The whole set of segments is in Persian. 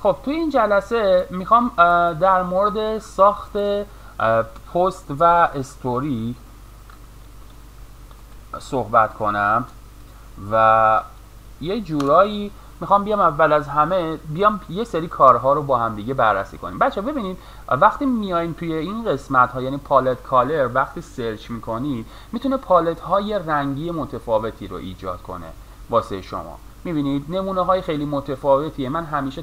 خب توی این جلسه میخوام در مورد ساخت پست و استوری صحبت کنم و یه جورایی میخوام بیام اول از همه یه سری کارها رو با هم دیگه بررسی کنیم. بچه ببینید وقتی میایم توی این قسمت ها، یعنی پالت کالر، وقتی سرچ میکنید میتونه پالت های رنگی متفاوتی رو ایجاد کنه واسه شما. میبینید نمونه های خیلی متفاوتیه. من همیشه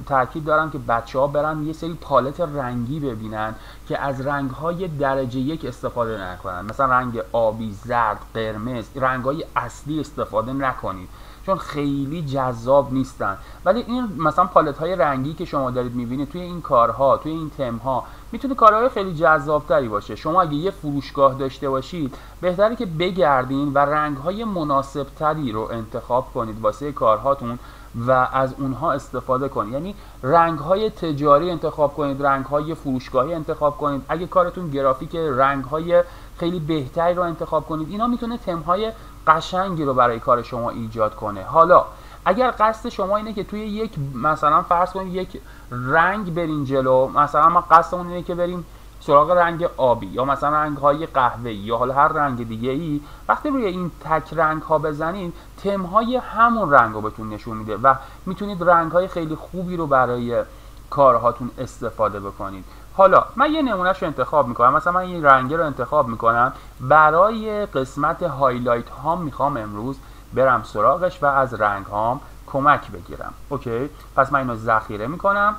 تاکید دارم که بچه ها برن یه سری پالت رنگی ببینن که از رنگ های درجه یک استفاده نکنن، مثلا رنگ آبی، زرد، قرمز، رنگ های اصلی استفاده نکنید چون خیلی جذاب نیستن. ولی این مثلا پالت های رنگی که شما دارید میبینید توی این کارها، توی این تم ها، میتونه کارهای خیلی جذاب تری باشه. شما اگه یه فروشگاه داشته باشید بهتره که بگردین و رنگ های مناسب تری رو انتخاب کنید واسه کارهاتون و از اونها استفاده کنید. یعنی رنگ های تجاری انتخاب کنید، رنگ های فروشگاهی انتخاب کنید. اگه کارتون گرافیک، رنگ های خیلی بهتری رو انتخاب کنید. اینا میتونه تم های قشنگی رو برای کار شما ایجاد کنه. حالا اگر قصد شما اینه که توی یک مثلا فرض کنید یک رنگ برین جلو، مثلا ما قصدمون اینه که بریم سراغ رنگ آبی یا مثلا رنگ های قهوه‌ای یا حالا هر رنگ دیگه ای، وقتی روی این تک رنگ ها بزنید تم های همون رنگ رو بهتون نشون میده و میتونید رنگ های خیلی خوبی رو برای کارهاتون استفاده بکنید. حالا من یه نمونهش رو انتخاب میکنم. مثلا من این رنگ رو انتخاب میکنم برای قسمت هایلایت ها. میخوام امروز برم سراغش و از رنگ هام کمک بگیرم. اوکی، پس من اینو ذخیره میکنم،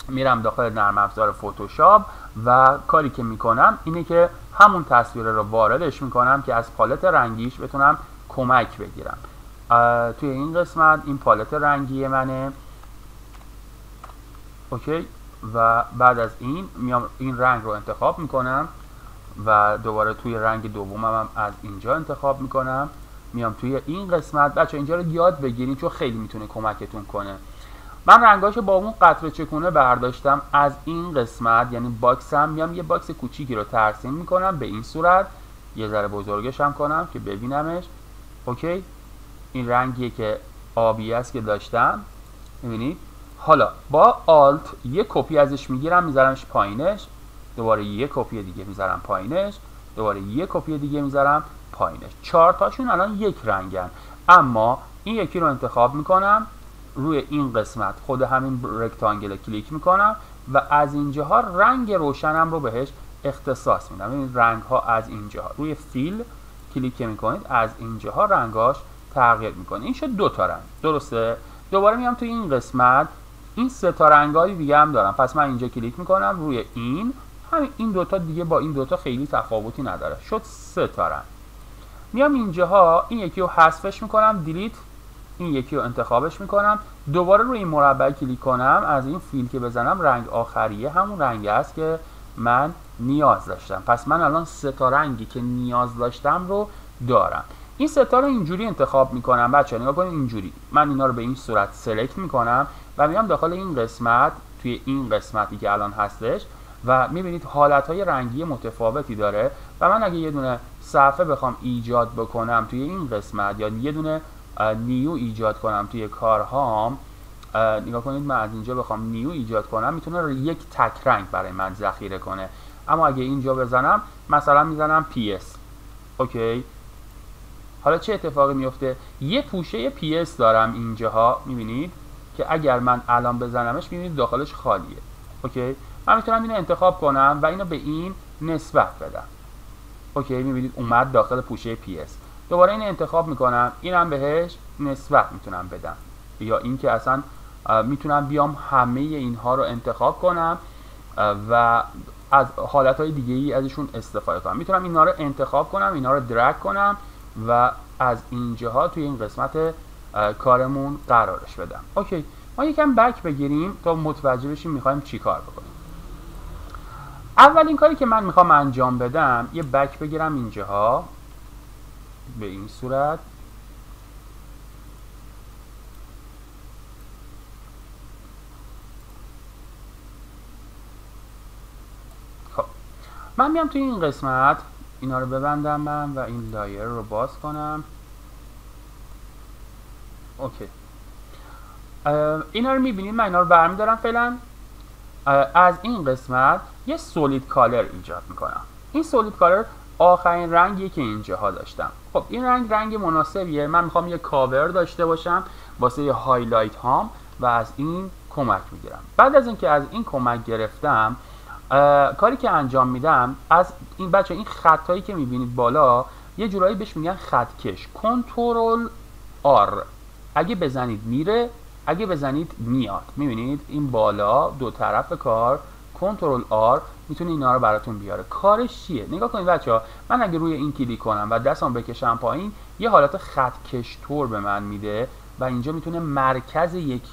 میرم داخل نرم افزار فتوشاپ و کاری که میکنم اینه که همون تصویر رو واردش میکنم که از پالت رنگیش بتونم کمک بگیرم. توی این قسمت این پالت رنگی منه. اوکی، و بعد از این میام این رنگ رو انتخاب میکنم و دوباره توی رنگ دومم هم از اینجا انتخاب میکنم. میام توی این قسمت. بچه اینجا رو یاد بگیرید چون خیلی میتونه کمکتون کنه. من رنگاشو با اون قطره چکونه برداشتم از این قسمت، یعنی باکسم. میام یه باکس کوچیکی رو ترسیم میکنم به این صورت، یه ذره بزرگش هم کنم که ببینمش. اوکی، این رنگیه که آبی است که داشتم، میبینید. حالا با آلت یه کپی ازش میگیرم میذارمش پایینش، دوباره یه کپی دیگه میذارم پایینش، دوباره یه کپی دیگه میذارم پایینش. 4 تاشون الان یک رنگن، اما این یکی رو انتخاب میکنم، روی این قسمت خود همین رکتانگل کلیک میکنم و از اینجاها رنگ روشنم رو بهش اختصاص میدم. این رنگ ها از اینجاها روی فیل کلیک میکنید، از اینجاها رنگاش تغییر میکنه. این شد 2 تا رنگ، درسته؟ دوباره میام توی این قسمت، این 3 تا رنگای دیگه هم دارم. پس من اینجا کلیک میکنم روی این، همین این 2 تا دیگه با این 2 تا خیلی تفاوتی نداره، شد 3 تا رنگ. میام اینجاها این یکی رو حذفش میکنم، دیلیت، این یکی رو انتخابش میکنم، دوباره روی این مربع کلیک کنم، از این فیل که بزنم رنگ آخریه همون رنگ است که من نیاز داشتم. پس من الان 3 تا رنگی که نیاز داشتم رو دارم. این 3 تا رو اینجوری انتخاب میکنم. بچه‌ها نگاه کنید، اینجوری من اینا رو به این صورت سلکت میکنم و میام داخل این قسمت، توی این قسمتی که الان هستش و میبینید حالتهای رنگی متفاوتی داره و من اگه یه دونه صفحه بخوام ایجاد بکنم توی این قسمت یا یه دونه نیو ایجاد کنم توی کارهام، نگاه کنید من از اینجا بخوام نیو ایجاد کنم میتونه یک تک رنگ برای من ذخیره کنه. اما اگه اینجا بزنم، مثلا میزنم PS، اوکی، حالا چه اتفاقی میفته؟ یه پوشه PS دارم اینجاها، میبینید که اگر من الان بزنمش میبینید داخلش خالیه. اوکی، من میتونم اینو انتخاب کنم و اینو به این نسبت بدم. اوکی، میبینید اومد داخل پوشه PS. دوباره این انتخاب میکنم، اینم بهش نسبت میتونم بدم، یا اینکه اصلا میتونم بیام همه اینها رو انتخاب کنم و از حالتهای دیگه ای ازشون استفاده کنم. میتونم اینا رو انتخاب کنم، اینا رو درگ کنم و از اینجاها توی این قسمت کارمون قرارش بدم. اوکی، ما یکم بک بگیریم تا متوجه بشیم میخوایم چی کار بکنیم. اولین کاری که من میخوام انجام بدم، یه بک بگیرم اینجاها به این صورت. خب من میام توی این قسمت اینا رو ببندم من و این لایر رو باز کنم. اوکی، اینا رو میبینید من اینا رو برمیدارم فعلا. از این قسمت یه سولید کالر ایجاد میکنم. این سولید کالر آخرین رنگیه که اینجاها داشتم. خب این رنگ مناسبیه. من میخوام یه کاور داشته باشم واسه یه هایلایت هام و از این کمک میگیرم. بعد از اینکه از این کمک گرفتم، کاری که انجام میدم از این بچه این خطایی که میبینید بالا یه جورایی بهش میگن خط کش. کنترل آر اگه بزنید میره، اگه بزنید میاد. میبینید این بالا دو طرف کار کنترل آر میتونه اینا رو براتون بیاره. کارش چیه؟ نگاه کنید بچه‌ها، من اگه روی این کلیک کنم و دستم بکشم پایین یه حالت خط کش تور به من میده و اینجا میتونه مرکز یک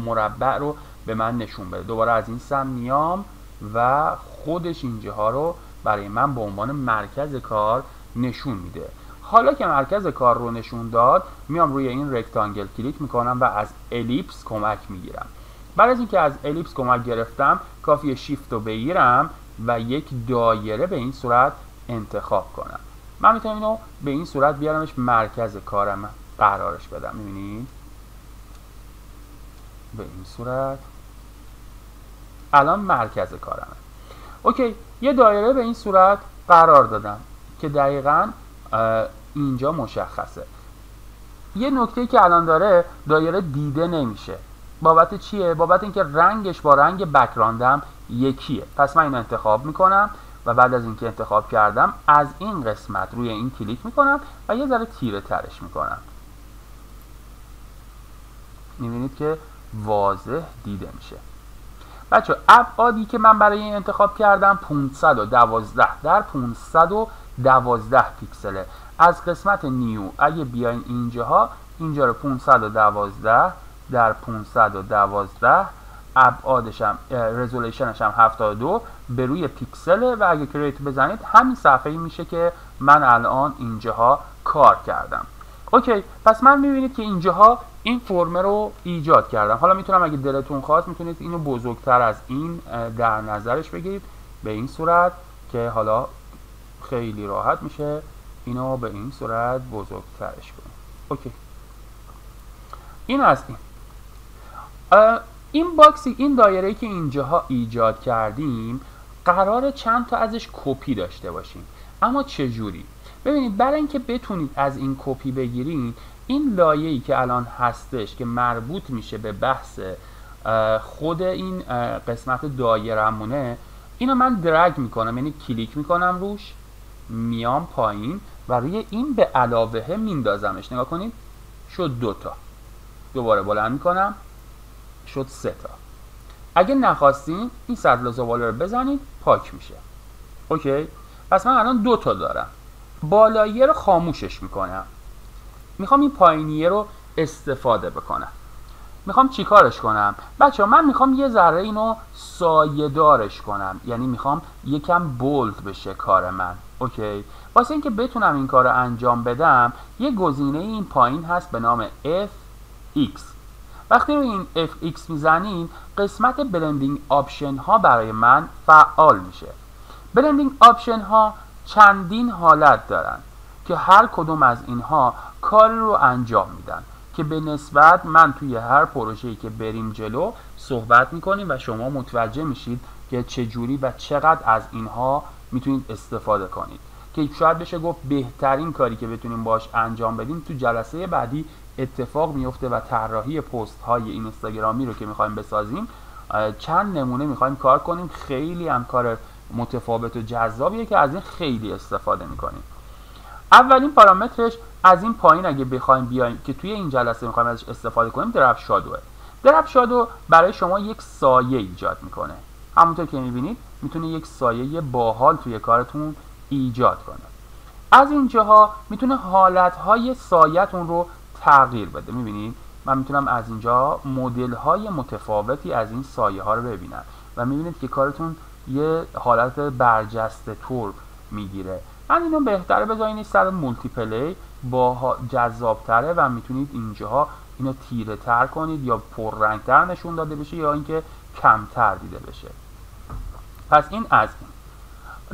مربع رو به من نشون بده. دوباره از این سمت میام و خودش اینجاها رو برای من به عنوان مرکز کار نشون میده. حالا که مرکز کار رو نشون داد، میام روی این رکتانگل کلیک میکنم و از الیپس کمک میگیرم. بعد از اینکه از الیپس کمک گرفتم، کافیه شیفت رو بگیرم و یک دایره به این صورت انتخاب کنم. من میتونم اینو به این صورت بیارمش مرکز کارم قرارش بدم. میبینید به این صورت الان مرکز کارمه. اوکی، یه دایره به این صورت قرار دادم که دقیقاً اینجا مشخصه. یه نکته که الان داره، دایره دیده نمیشه. بابت چیه؟ بابت اینکه رنگش با رنگ بک‌گراندم یکیه. پس من اینو انتخاب میکنم و بعد از اینکه انتخاب کردم از این قسمت روی این کلیک میکنم و یه ذره تیره ترش میکنم. میبینید که واضح دیده میشه. بچه ابعادی که من برای این انتخاب کردم 512 در 512 پیکسله. از قسمت نیو اگه بیاین اینجا رو 512 در 512 ابعادش هم رزولوشنش هم 72 به روی پیکسله و اگه کریت بزنید همین صفحه‌ای میشه که من الان اینجاها کار کردم. اوکی، پس من میبینید که اینجاها این فرم رو ایجاد کردم. حالا میتونم اگه دلتون خواست میتونید اینو بزرگتر از این در نظرش بگیرید به این صورت که حالا خیلی راحت میشه اینو به این صورت بزرگترش کنیم. اوکی، این از این باکسی، این دایره‌ای که اینجاها ایجاد کردیم قراره چند تا ازش کپی داشته باشیم. اما چجوری؟ ببینید برای اینکه بتونید از این کپی بگیرید، این لایه‌ای که الان هستش که مربوط میشه به بحث خود این قسمت دایره‌مونه، اینو من درگ میکنم، یعنی کلیک میکنم روش، میام پایین و روی این به علاوه میندازمش. نگاه کنید شد 2 تا. دوباره بلند میکنم شد 3 تا. اگه نخواستین این سطل زباله رو بزنید پاک میشه. اوکی، پس من الان 2 تا دارم. بالاییه رو خاموشش میکنم. میخوام این پایینیه رو استفاده بکنم. میخوام چیکارش کنم؟ بچه‌ها من میخوام یه ذره اینو سایه دارش کنم، یعنی میخوام یکم بولد بشه کار من. اوکی، واسه اینکه بتونم این کار رو انجام بدم یه گزینه این پایین هست به نام FX. وقتی روی این FX میزنین قسمت بلندینگ آپشن ها برای من فعال میشه. بلندینگ آپشن ها چندین حالت دارن که هر کدوم از اینها کاری رو انجام میدن که به نسبت من توی هر پروژه‌ای که بریم جلو صحبت میکنیم و شما متوجه میشید که چجوری و چقدر از اینها میتونید استفاده کنید، که شاید بشه گفت بهترین کاری که بتونیم باش انجام بدیم تو جلسه بعدی اتفاق میفته و طراحی پست های اینستاگرامی رو که میخوایم بسازیم چند نمونه میخوایم کار کنیم. خیلی هم کار متفاوت و جذابیه که از این خیلی استفاده میکنیم. اولین پارامترش از این پایین اگه بخوایم بیایم که توی این جلسه میخوایم ازش استفاده کنیم درپ شادوه. درپ شادو برای شما یک سایه ایجاد میکنه. همونطور که میبینید میتونه یک سایه باحال توی کارتون ایجاد کنه. از اینجاها میتونه حالتهای سایه‌تون رو تغییر بده. میبینید من میتونم از اینجا مدل‌های متفاوتی از این سایه ها رو ببینم و میبینید که کارتون یه حالت برجسته تور میگیره. من اینو بهتره بذارین سر مولتی پلی با جذابتره و میتونید اینجاها اینو تیره تر کنید یا پررنگتر نشون داده بشه یا اینکه کمتر دیده بشه. پس این از این.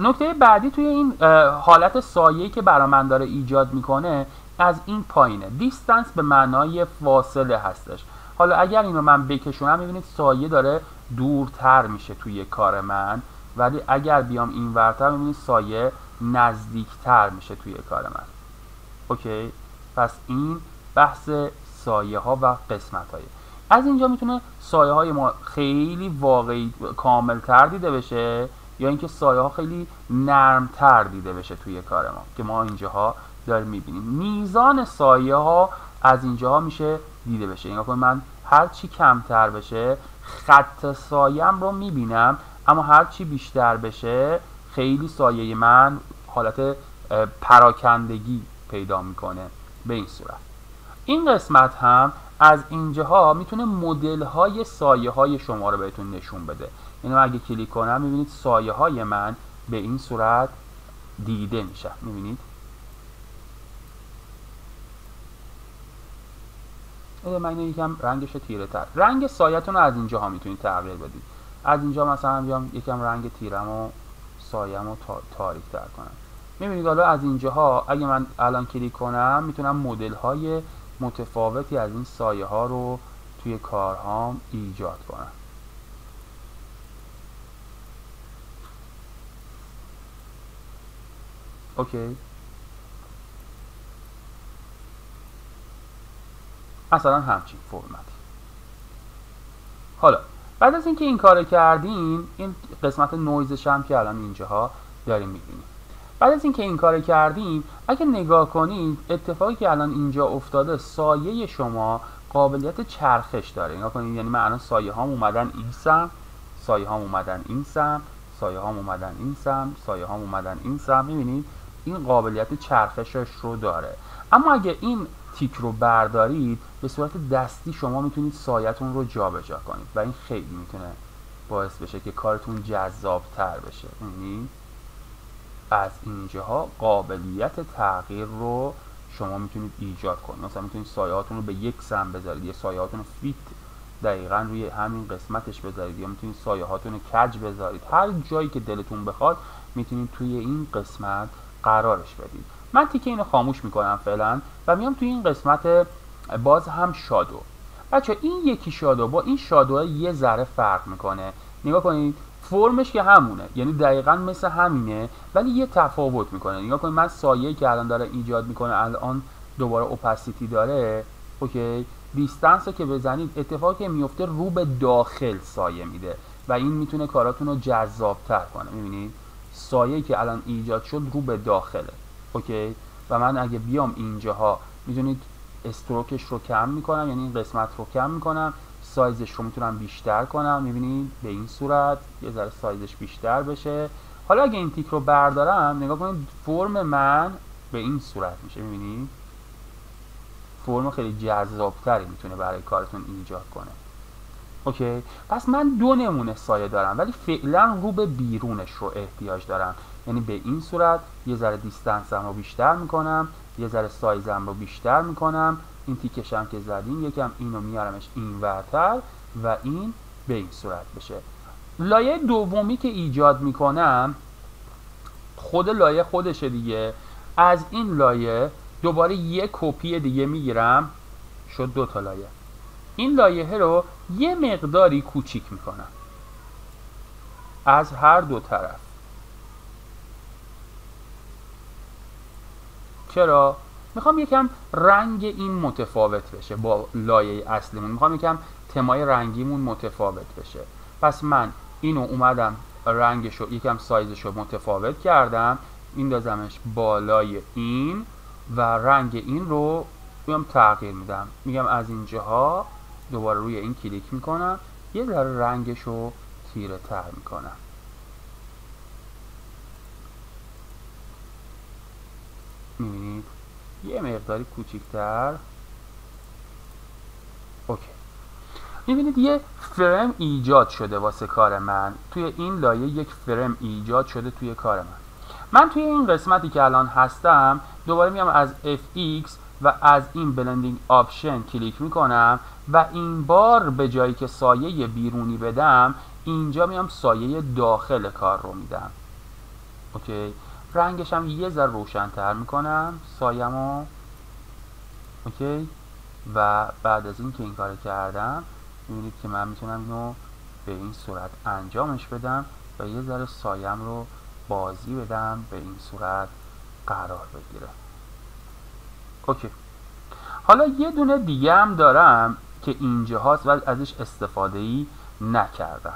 نکته بعدی توی این حالت سایه‌ای که برای من داره ایجاد میکنه از این پایینه. دیستنس به معنای فاصله هستش. حالا اگر اینو من بکشونم میبینید سایه داره دورتر میشه توی کار من، ولی اگر بیام این ورتر میبینید سایه نزدیکتر میشه توی کار من. اوکی، پس این بحث سایه ها و قسمت های. از اینجا میتونه سایه های ما خیلی واقعی کامل تر دیده بشه، یا اینکه سایه ها خیلی نرم تر دیده بشه توی کار ما که ما اینجاها داریم میبینیم. میزان سایه ها از اینجاها میشه دیده بشه. نگاه کنید، من هر چی کمتر بشه خط سایم رو میبینم، اما هر چی بیشتر بشه خیلی سایه من حالت پراکندگی پیدا میکنه. به این صورت این قسمت هم از اینجاها میتونه مدل های سایه های شما رو بهتون نشون بده. یعنی اگه کلیک کنم میبینید سایه های من به این صورت دیده میشه. میبینید من اینو یکم رنگش تیره تر، رنگ سایه‌تون رو از اینجاها میتونید تغییر بدید. از اینجا مثلا بیام یکم رنگ تیرم و سایه‌مو تاریک تر کنم. میبینید حالا از اینجاها اگه من الان کلیک کنم میتونم مدل های متفاوتی از این سایه ها رو توی کارهام ایجاد کنم. اوکی، مثلا همچین فرمتی. حالا بعد از اینکه این کار کردین، این قسمت نویزش هم که الان اینجاها داریم میبینیم. بعد از اینکه این کار کردیم، اگه نگاه کنید اتفاقی که الان اینجا افتاده، سایه شما قابلیت چرخش داره. نگاه کنید، یعنی من الان سایه هام اومدن این سمت، سایه هام اومدن این سمت، سایه هام اومدن این سمت، سایه هام اومدن این سمت. میبینید این قابلیت چرخشش رو داره. اما اگه این تیک رو بردارید به صورت دستی شما میتونید سایه‌تون رو جابجا کنید و این خیلی میتونه باعث بشه که کارتون جذاب‌تر بشه. یعنی از اینجاها قابلیت تغییر رو شما میتونید ایجاد کنید. مثلا میتونید سایه‌هاتون رو به یک سمت بذارید، یا سایه‌هاتون رو فیت دقیقاً روی همین قسمتش بذارید، یا میتونید سایه‌هاتون رو کج بذارید. هر جایی که دلتون بخواد میتونید توی این قسمت قرارش بدید. من تیکه اینو خاموش میکنم فعلا و میام توی این قسمت باز هم شادو. بچه این یکی شادو با این شادو یه ذره فرق میکنه. نگاه کنید فرمش که همونه، یعنی دقیقاً مثل همینه، ولی یه تفاوت میکنه. نگاه کنید من سایه‌ای که الان داره ایجاد میکنه الان دوباره اوپاسیتی داره. اوکی، دیستنس رو که بزنید اتفاقی که میفته رو به داخل سایه میده و این میتونه کاراتون رو جذاب‌تر کنه. میبینید سایه‌ای که الان ایجاد شد رو به داخله. اوکی، و من اگه بیام اینجاها میدونید استروکش رو کم میکنم، یعنی این قسمت رو کم میکنم، سایزش رو میتونم بیشتر کنم. میبینید به این صورت یه ذره سایزش بیشتر بشه. حالا اگه این تیک رو بردارم نگاه کنید فرم من به این صورت میشه. میبینید فرم خیلی جذابتری میتونه برای کارتون ایجاد کنه. اوکی، پس من دو نمونه سایه دارم ولی فعلا رو به بیرونش رو احتیاج دارم. یعنی به این صورت یه ذره دیستنسم رو بیشتر میکنم، یه ذره سایزم رو بیشتر میکنم. این تیکش هم که زدیم یکم اینو میارمش این ورتر و این به این صورت بشه. لایه دومی که ایجاد میکنم خود لایه خودشه دیگه. از این لایه دوباره یک کپی دیگه میگیرم، شد دو تا لایه. این لایه رو یه مقداری کوچیک میکنم از هر دو طرف. چرا؟ میخوام یکم رنگ این متفاوت بشه با لایه اصلیمون. میخوام یکم تمای رنگیمون متفاوت بشه. پس من اینو اومدم رنگشو یکم سایزشو متفاوت کردم، میندازمش بالای این و رنگ این رو میام تغییر میدم. میگم از اینجاها دوباره روی این کلیک میکنم، یه ذره رنگشو تیره تر میکنم. میبینید یه مقداری کوچیکتر. اوکی، میبینید یه فرم ایجاد شده واسه کار من. توی این لایه یک فرم ایجاد شده توی کار من توی این قسمتی که الان هستم دوباره میام از FX و از این بلندینگ آپشن کلیک میکنم و این بار به جایی که سایه بیرونی بدم اینجا میام سایه داخل کار رو میدم. اوکی، رنگش هم یه ذره روشن‌تر میکنم سایه‌مو. اوکی، و بعد از این که این کار کردم میبینید که من میتونم اینو به این صورت انجامش بدم و یه ذره سایم رو بازی بدم به این صورت قرار بگیره. اوکی. حالا یه دونه دیگه هم دارم که اینجاست و ازش استفاده ای نکردم.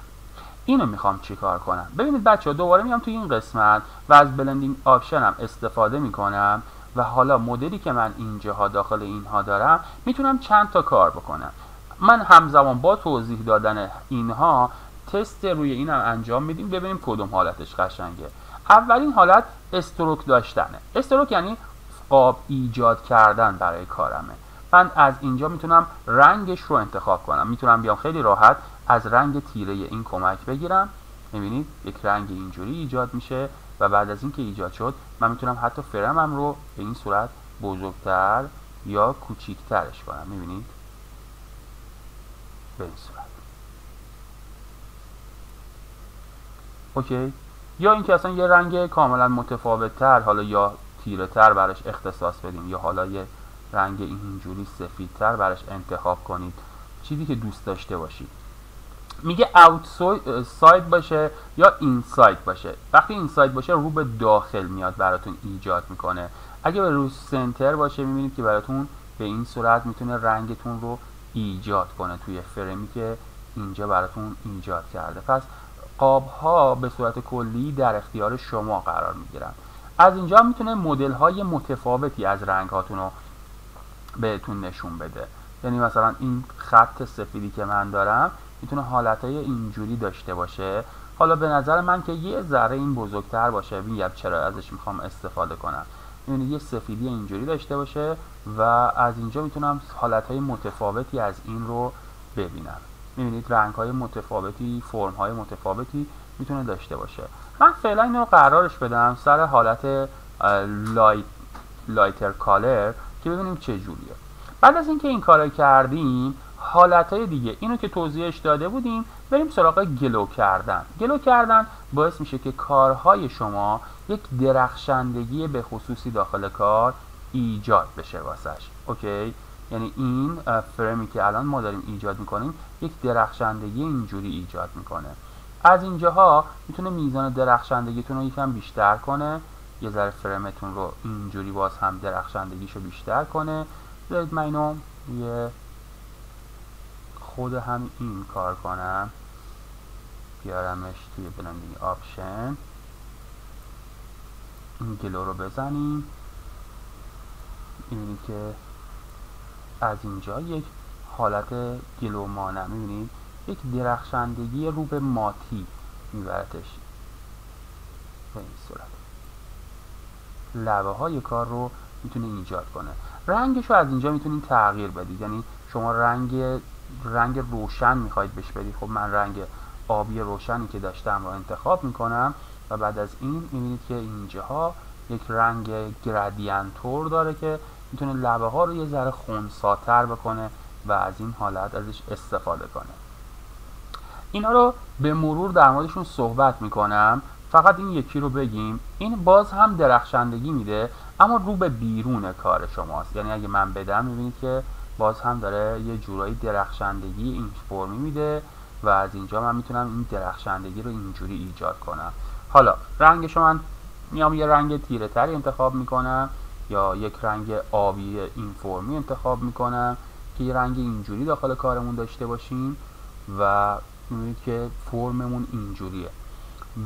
اینو میخوام چیکار کنم؟ ببینید بچه‌ها دوباره میام توی این قسمت و از بلندینگ آپشنم استفاده میکنم و حالا مدلی که من اینجاها داخل اینها دارم میتونم چند تا کار بکنم. من همزمان با توضیح دادن اینها تست روی اینم انجام میدیم ببینیم کدوم حالتش قشنگه. اولین حالت استروک داشتنه. استروک یعنی قاب ایجاد کردن برای کارمه. من از اینجا میتونم رنگش رو انتخاب کنم. میتونم بیام خیلی راحت از رنگ تیره این کمک بگیرم. میبینید یک رنگ اینجوری ایجاد میشه و بعد از اینکه ایجاد شد من میتونم حتی فرمم رو به این صورت بزرگتر یا کوچیکترش کنم. میبینید به این صورت. اوکی. یا اینکه اصلا یه رنگ کاملا متفاوت تر حالا یا تیره تر براش اختصاص بدیم یا حالا یه رنگ اینجوری سفیدتر براش انتخاب کنید، چیزی که دوست داشته باشید. میگه outside باشه یا inside باشه. وقتی inside باشه رو به داخل میاد براتون ایجاد میکنه. اگه به رو سنتر باشه میبینید که براتون به این صورت میتونه رنگتون رو ایجاد کنه توی فرمی که اینجا براتون ایجاد کرده. پس قاب ها به صورت کلی در اختیار شما قرار میگیرن. از اینجا میتونه مدل های متفاوتی از رنگ هاتون رو بهتون نشون بده. یعنی مثلا این خط سفیدی که من دارم میتونه حالتهای اینجوری داشته باشه. حالا به نظر من که یه ذره این بزرگتر باشه. میگم چرا ازش میخوام استفاده کنم. یعنی یه سفیدی اینجوری داشته باشه و از اینجا میتونم حالتهای متفاوتی از این رو ببینم. میبینید رنگ های متفاوتی، فرم های متفاوتی میتونه داشته باشه. من فعلا اینو قرارش بدم سر حالت لایتر کالر که ببینیم چه جوریه. بعد از اینکه این کارو کردیم حالتهای دیگه اینو که توضیحش داده بودیم بریم سراغ گلو کردن. گلو کردن باعث میشه که کارهای شما یک درخشندگی به خصوصی داخل کار ایجاد بشه واسش. اوکی؟ یعنی این فرمی که الان ما داریم ایجاد میکنیم یک درخشندگی اینجوری ایجاد میکنه. از اینجاها میتونه میزان درخشندگیتون رو یکم بیشتر کنه، یه ذره فرمتون رو اینجوری باز هم درخشندگیشو بیشتر کنه. بذارید من اینو یه خود هم این کار کنم، بیارمش توی بلندینگ آپشن، این گلو رو بزنیم. میبینید که از اینجا یک حالت گلو مانه، میبینید یک درخشندگی رو به ماتی میبرتش به این صورت. لبه های کار رو میتونه ایجاد کنه. رنگش رو از اینجا میتونید تغییر بدید. یعنی شما رنگ روشن میخواید بهش بدید. خب من رنگ آبی روشنی که داشتم رو انتخاب میکنم و بعد از این میبینید که اینجاها یک رنگ گرادینتور داره که میتونه لبه ها رو یه ذره خنثی‌تر بکنه و از این حالت ازش استفاده کنه. اینا رو به مرور در موردشون صحبت میکنم. فقط این یکی رو بگیم، این باز هم درخشندگی میده اما رو به بیرون کار شماست. یعنی اگه من بدم میبینید که باز هم داره یه جورایی درخشندگی این فرمی میده و از اینجا من میتونم این درخشندگی رو اینجوری ایجاد کنم. حالا رنگشو من میام یه رنگ تیره تری انتخاب میکنم یا یک رنگ آبی این فرمی انتخاب میکنم که یه رنگ اینجوری داخل کارمون داشته باشیم و میبینید که فرممون اینجوریه.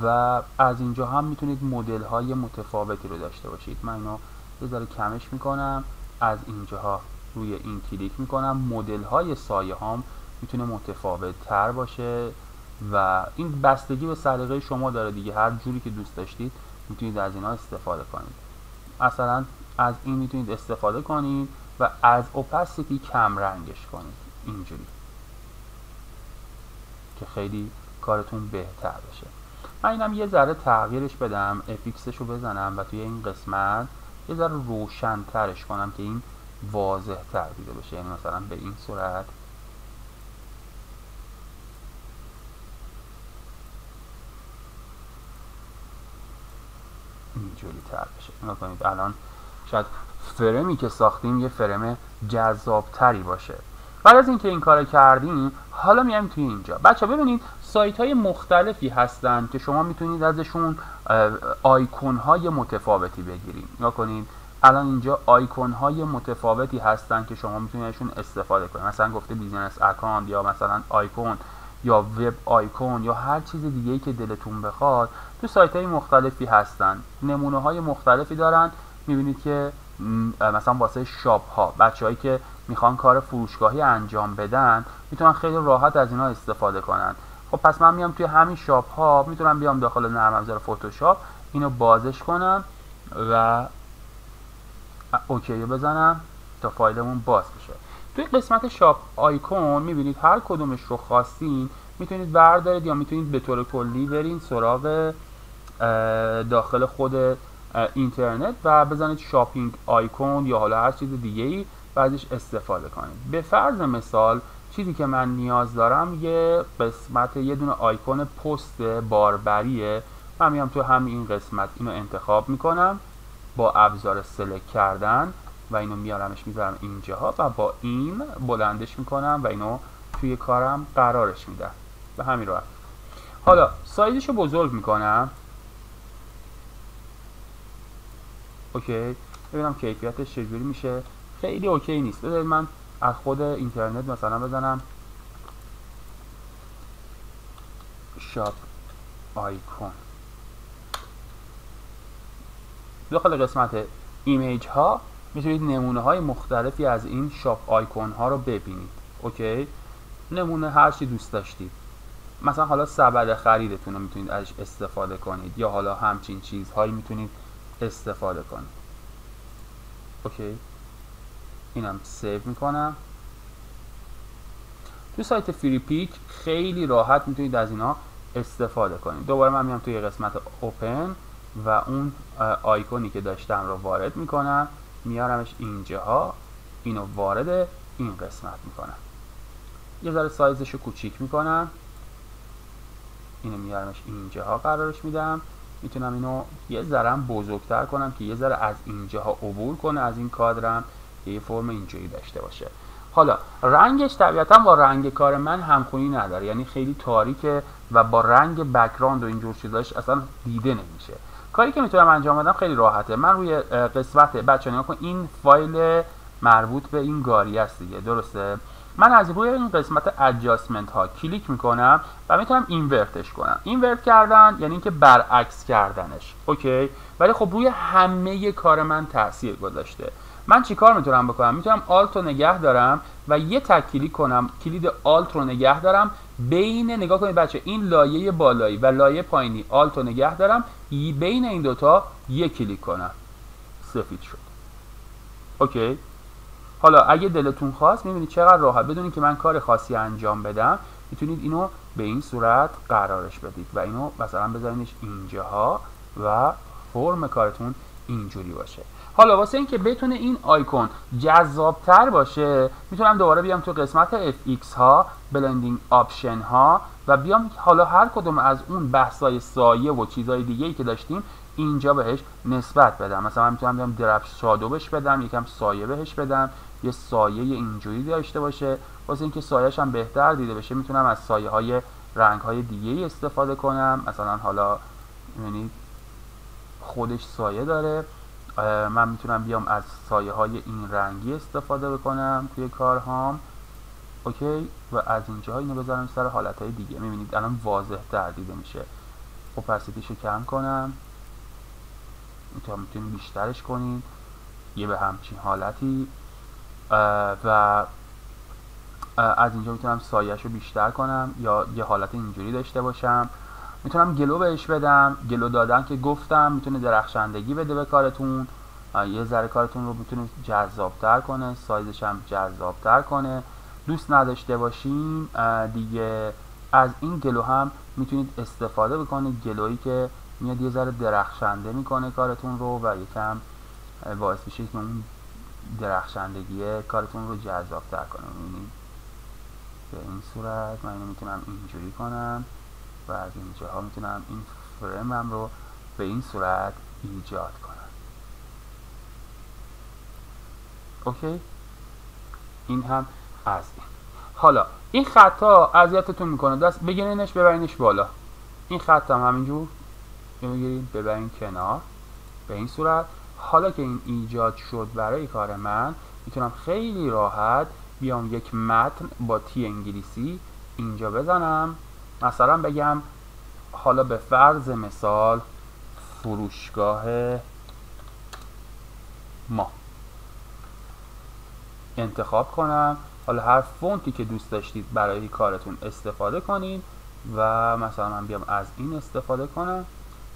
و از اینجا هم میتونید مدل های متفاوتی رو داشته باشید. من اینو یه ذره کمش میکنم، از اینجاها روی این کلیک میکنم. مدل های سایه هام میتونه متفاوت تر باشه و این بستگی به سلیقه شما داره دیگه. هر جوری که دوست داشتید میتونید از اینا استفاده کنید. مثلا از این میتونید استفاده کنید و از اوپاسیتی کم رنگش کنید اینجوری که خیلی کارتون بهتر بشه. من اینم یه ذره تغییرش بدم، افیکسش رو بزنم و توی این قسمت یه ذره روشن ترش کنم که این واضح تر دیده بشه. یعنی مثلا به این صورت اینجوری تر بشه. نگاه کنید الان شاید فرمی که ساختیم یه فرم جذابتری باشه. بعد از اینکه این کار کردیم حالا میایم توی اینجا. بچه ببینید سایت های مختلفی هستن که شما میتونید ازشون آیکون های متفاوتی بگیرید. نگاه کنید الان اینجا آیکون های متفاوتی هستن که شما میتونید ازشون استفاده کنید. مثلا گفته بیزینس اکانت یا مثلا آیکون یا وب آیکون یا هر چیز دیگه‌ای که دلتون بخواد تو سایت های مختلفی هستن. نمونه های مختلفی دارن. میبینید که مثلا واسه شاپ ها بچه‌هایی که میخوان کار فروشگاهی انجام بدن میتونن خیلی راحت از اینا استفاده کنن. خب پس من میام توی همین شاپ ها میتونم بیام داخل نرم افزار فتوشاپ اینو بازش کنم و اوکی بزنم تا فایلمون باز بشه. توی قسمت شاپ آیکون میبینید هر کدومش رو خواستین میتونید بردارید یا میتونید به طور کلی برین سراغ داخل خود اینترنت و بزنید شاپینگ آیکون یا حالا هر چیز دیگه‌ای و ازش استفاده کنید. به فرض مثال چیزی که من نیاز دارم یه قسمت یه دونه آیکون پست باربریه. من میام تو همین قسمت اینو انتخاب میکنم با ابزار سلکت کردن و اینو میارمش میذارم اینجاها و با این بلندش میکنم و اینو توی کارم قرارش میدم به همین راحت. حالا سایزشو بزرگ میکنم. اوکی ببینم کیفیتش چجوری میشه. خیلی اوکی نیست. بذارید من از خود اینترنت مثلا بزنم شاپ آیکون. داخل قسمت ایمیج ها میتونید نمونه های مختلفی از این شاپ آیکون ها رو ببینید. اوکی نمونه هر چی دوست داشتید. مثلا حالا سبد خریدتون رو میتونید ازش استفاده کنید یا حالا همچین چیزهایی میتونید استفاده کنید. اوکی اینم سیو میکنم. تو سایت فری پیک خیلی راحت میتونید از اینا استفاده کنید. دوباره من میام توی قسمت اوپن و اون آیکونی که داشتم رو وارد میکنم میارمش اینجاها اینو وارد این قسمت میکنم. یه ذره سایزش رو کوچیک میکنم. اینو میارمش اینجاها قرارش میدم. میتونم اینو یه ذره بزرگتر کنم که یه ذره از اینجاها عبور کنه از این کادرم که یه فرم اینجوری داشته باشه. حالا رنگش طبیعتا با رنگ کار من همخونی نداره، یعنی خیلی تاریکه و با رنگ بک‌گراند و اینجور چیزاش اصلا دیده نمیشه. کاری که میتونم انجام بدم خیلی راحته. من روی قسمت بچه‌ها نگاه کن این فایل مربوط به این گاری است دیگه، درسته؟ من از روی این قسمت ادجاستمنت ها کلیک میکنم و میتونم اینورتش کنم. اینورت کردن یعنی اینکه برعکس کردنش. اوکی ولی خب روی همه کار من تاثیر گذاشته. من چیکار میتونم بکنم؟ میتونم آلت رو نگه دارم و یه تک کلیک کنم، کلید آلت رو نگه دارم بین، نگاه کنید بچه، این لایه بالایی و لایه پایینی آلت رو نگه دارم بین این دوتا یه کلیک کنم سفید شد. اوکی حالا اگه دلتون خواست میبینید چقدر راحت بدونید که من کار خاصی انجام بدم میتونید اینو به این صورت قرارش بدید و اینو مثلا بذارینش اینجاها و فرم کارتون اینجوری باشه. حالا واسه اینکه بتونه این آیکون جذابتر باشه میتونم دوباره بیام تو قسمت FX ها، بلندینگ آپشن ها و بیام حالا هر کدوم از اون بحثای سایه و چیزهای دیگه ای که داشتیم اینجا بهش نسبت بدم. مثلا من میتونم بیام درپ شادو بهش بدم، یکم سایه بهش بدم، یه سایه اینجوری داشته باشه. واسه اینکه سایه‌ش هم بهتر دیده بشه میتونم از سایه های رنگ های دیگه ای استفاده کنم. مثلا حالا ببینید خودش سایه داره، من میتونم بیام از سایه های این رنگی استفاده بکنم توی کارهام. اوکی و از اینجا اینو بذارم سر حالت های دیگه. میبینید الان واضح تر دیده میشه. اپاسیتیشو کم کنم، میتونید بیشترش کنید یه به همچین حالتی و از اینجا میتونم سایه‌ش رو بیشتر کنم یا یه حالت اینجوری داشته باشم. میتونم گلو بهش بدم. گلو دادن که گفتم میتونه درخشندگی بده به کارتون، یه ذره کارتون رو میتونه جذابتر کنه، سایزش هم جذابتر کنه. دوست نداشته باشیم دیگه از این گلو هم میتونید استفاده بکنید، گلویی که میاد یه ذره درخشنده میکنه کارتون رو و یکم باعث میشه که اون درخشندگی کارتون رو جذابتر کنه. میبینید به این صورت من اینو میتونم اینجوری کنم و از اینجاها میتونم این فرمم رو به این صورت ایجاد کنم. اوکی این هم از این. حالا این خطا اذیتتون میکنه، دست بگیرینش ببرینش بالا. این خط هم همینجور بگیرید ببرین کنار به این صورت. حالا که این ایجاد شد برای کار من، میتونم خیلی راحت بیام یک متن با تی انگلیسی اینجا بزنم، مثلا بگم حالا به فرض مثال فروشگاه ما انتخاب کنم. حالا هر فونتی که دوست داشتید برای کارتون استفاده کنید و مثلا من بیام از این استفاده کنم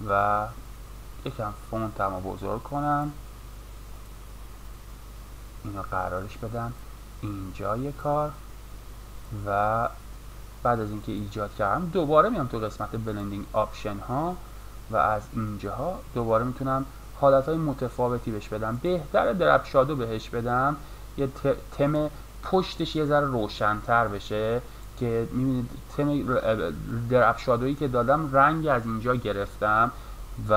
و یکم فونتم رو بزرگ کنم، اینو قرارش بدم اینجای کار و بعد از اینکه ایجاد کردم دوباره میام تو قسمت بلندینگ آپشن ها و از اینجاها دوباره میتونم حالتهای متفاوتی بهش بدم. بهتره درپ شادو بهش بدم، یه تم پشتش یه ذره روشن‌تر بشه که میبینید تم درپ شادویی که دادم رنگ از اینجا گرفتم و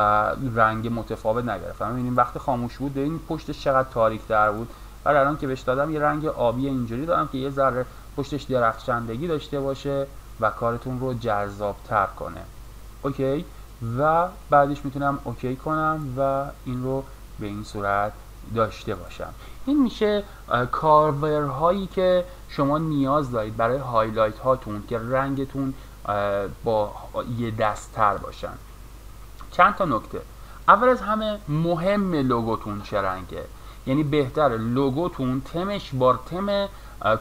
رنگ متفاوت نگرفتم. میبینید وقتی خاموش بود ببینید پشتش چقدر تاریک‌تر بود، ولی الان که بهش دادم یه رنگ آبی اینجوری دادم که یه ذره پشتش درخشندگی داشته باشه و کارتون رو جذاب‌تر کنه. اوکی، و بعدش میتونم اوکی کنم و این رو به این صورت داشته باشم. این میشه کارورهایی که شما نیاز دارید برای هایلایت هاتون که رنگتون با یه دست‌تر باشن. چند تا نکته. اول از همه مهم لوگوتون چه رنگه، یعنی بهتر لوگوتون تمش با تم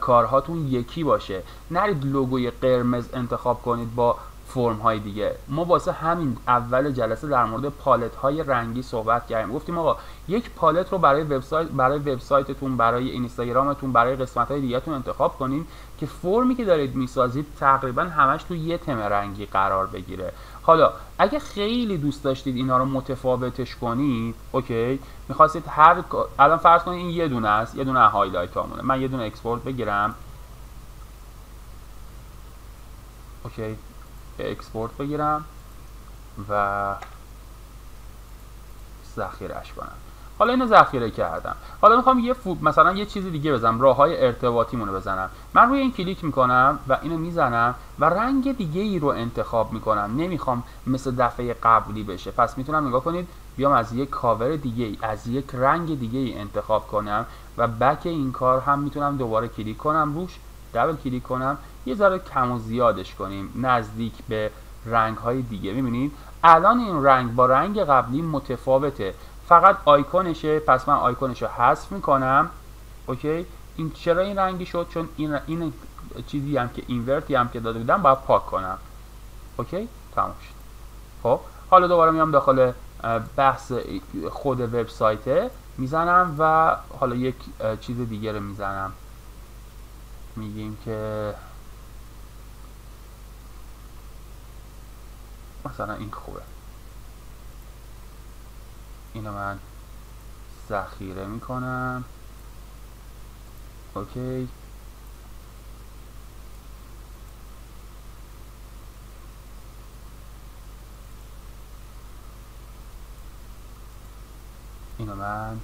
کارهاتون یکی باشه. نرید لوگوی قرمز انتخاب کنید با فرم های دیگه. ما واسه همین اول جلسه در مورد پالت های رنگی صحبت کردیم، گفتیم آقا یک پالت رو برای وبسایتتون، برای اینستاگرامتون، برای قسمت های دیگه‌تون انتخاب کنین که فرمی که دارید میسازید تقریبا همش تو یه تم رنگی قرار بگیره. حالا اگه خیلی دوست داشتید اینا رو متفاوتش کنید، اوکی، میخواستید الان فرض کنید این یه دونه است، یه دونه هایلایت هامونه، من یه دونه اکسپورت بگیرم، اوکی، اکسپورت بگیرم و ذخیره‌اش کنم. حالا اینو ذخیره کردم، حالا میخوام مثلا یه چیزی دیگه بزنم، راههای ارتباطیمونو بزنم. من روی این کلیک میکنم و اینو میزنم و رنگ دیگه ای رو انتخاب میکنم. نمیخوام مثل دفعه قبلی بشه، پس میتونم نگاه کنید بیام از یک کاور دیگه ای، از یک رنگ دیگه ای انتخاب کنم و بک این کار هم میتونم دوباره کلیک کنم روش، دبل کلیک کنم، یه ذره کم و زیادش کنیم نزدیک به رنگ های دیگه. میبینید الان این رنگ با رنگ قبلی متفاوته، فقط آیکونشه، پس من آیکونشو حذف میکنم. اوکی، این چرا این رنگی شد؟ چون این چیزی هم که اینورتی هم که داده بودم باید پاک کنم. اوکی، تموم شد. خب حالا دوباره میام داخل بحث خود وبسایت میزنم و حالا یک چیز دیگه رو میزنم، میگیم که مثلا این خوبه، اینو من ذخیره میکنم. اوکی، اینو من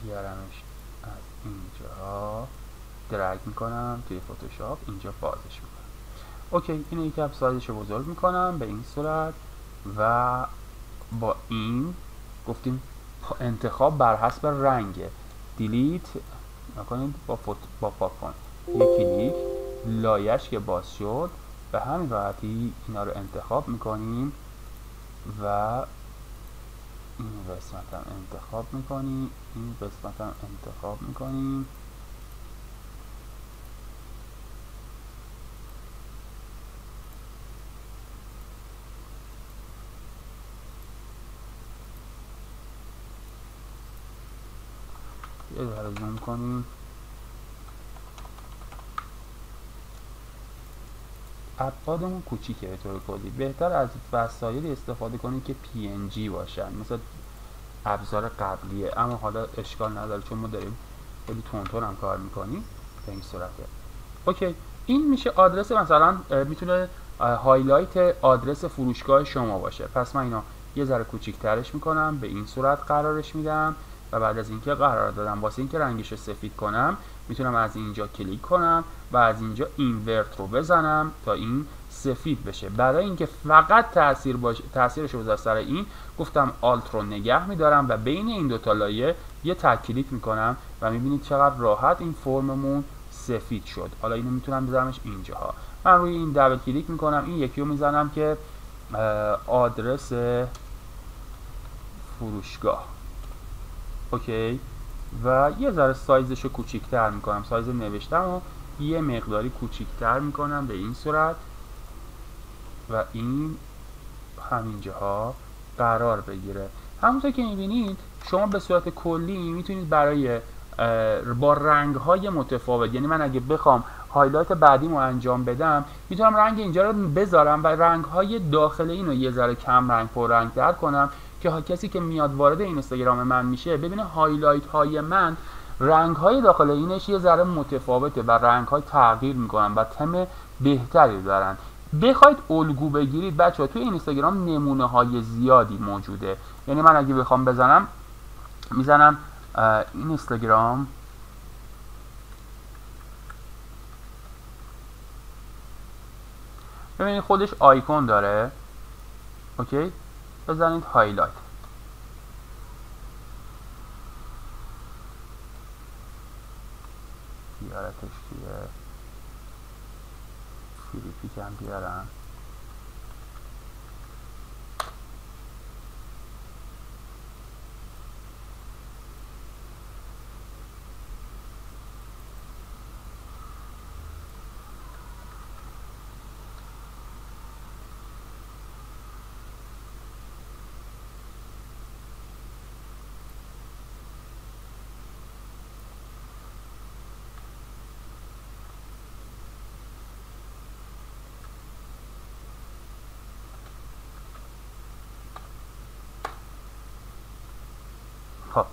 بیارمش از اینجا درگ میکنم توی فتوشاپ، اینجا بازش میکنم. اوکی، اینو یکم سایزش رو بزرگ میکنم به این صورت و با این گفتیم انتخاب بر حسب رنگ، دیلیت نکنید با پاک کن، یک کلیک لایش که باز شد به همین راحتی اینا رو انتخاب میکنیم و این قسمت هم انتخاب میکنیم، این قسمت هم انتخاب میکنیم. یه ذره زوم کنیم. ابعادمون کوچیکه به طور کلی، بهتر از وسایلی استفاده کنید که PNG باشن مثل ابزار قبلیه، اما حالا اشکال نداره چون ما داریم خیلی تون هم کار میکنیم به این صورته. اوکی، این میشه آدرس، مثلا میتونه هایلایت آدرس فروشگاه شما باشه. پس من اینو یه ذره کوچیک‌ترش میکنم، به این صورت قرارش میدم و بعد از اینکه قرار دادم واسه اینکه رنگش رو سفید کنم میتونم از اینجا کلیک کنم و از اینجا اینورت رو بزنم تا این سفید بشه. برای اینکه فقط تاثیرش رو بذاره سر این، گفتم آلت رو نگه میدارم و بین این دو تا لایه یه تک کلیک میکنم و میبینید چقدر راحت این فرممون سفید شد. حالا اینو میتونم بذارمش اینجاها. من روی این دبل کلیک میکنم، این یکی رو میزنم که آدرس فروشگاه، اوکی، و یه ذره سایزش رو کوچیک‌تر میکنم، سایز نوشتم رو یه مقداری کوچیک‌تر میکنم به این صورت و این همینجاها قرار بگیره. همونطور که میبینید شما به صورت کلی میتونید برای با رنگ‌های متفاوت، یعنی من اگه بخوام هایلایت بعدیمو انجام بدم میتونم رنگ اینجا رو بذارم و رنگ‌های داخل اینو یه ذره کم رنگ پر رنگ‌تر کنم که کسی که میاد وارد اینستاگرام من میشه ببینه هایلایت های من رنگ های داخل اینش یه ذره متفاوته و رنگ های تغییر میکنن و تم بهتری دارن. بخواید الگو بگیرید بچه‌ها توی اینستاگرام نمونه های زیادی موجوده. یعنی من اگه بخوام بزنم میزنم اینستاگرام ببینید خودش آیکون داره، اوکی، بزنید هایلایت، بیارتش توی فیلیپیک هم بیارم. خب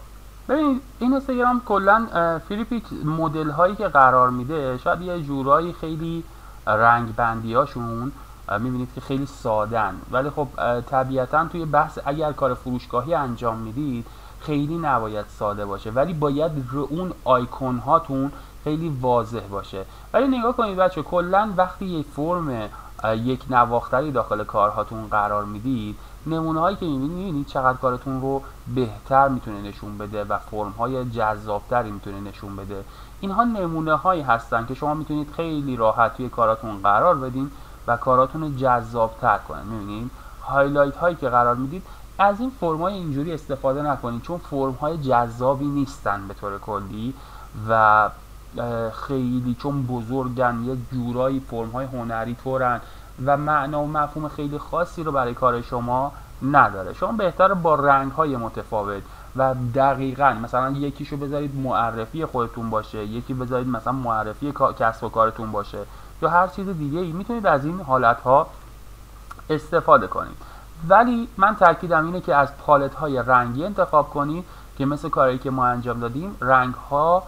ببینید این اینستاگرام کلا فیلیپیک مدل هایی که قرار میده شاید یه جورایی خیلی رنگ بندی هاشون میبینید که خیلی سادن، ولی خب طبیعتا توی بحث اگر کار فروشگاهی انجام میدید خیلی نباید ساده باشه، ولی باید اون آیکون هاتون خیلی واضح باشه. ولی نگاه کنید بچه، کلا وقتی یک فرم یک نواختری داخل کارهاتون قرار میدید، نمونه هایی که میبینید چقدر کارتون رو بهتر میتونه نشون بده و فرم های جذابتری میتونه نشون بده. اینها نمونه هایی هستن که شما میتونید خیلی راحت توی کاراتون قرار بدین و کاراتون رو جذابتر کنن. میبینید هایلایت هایی که قرار میدید از این فرم های اینجوری استفاده نکنید، چون فرم های جذابی نیستن به طور کلی و خیلی چون بزرگن، یه جورایی فرم های هنری طورن و معنا و مفهوم خیلی خاصی رو برای کار شما نداره. شما بهتره با رنگ های متفاوت و دقیقاً مثلا یکیشو بذارید معرفی خودتون باشه، یکی بذارید مثلا معرفی کسب و کارتون باشه یا هر چیز دیگه ای، میتونید از این حالت ها استفاده کنید. ولی من تاکیدم اینه که از پالت های رنگی انتخاب کنید که مثل کاری که ما انجام دادیم رنگ ها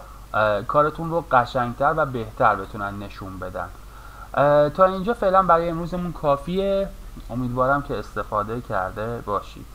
کارتون رو قشنگتر و بهتر بتونن نشون بدن. تا اینجا فعلا برای امروزمون کافیه. امیدوارم که استفاده کرده باشید.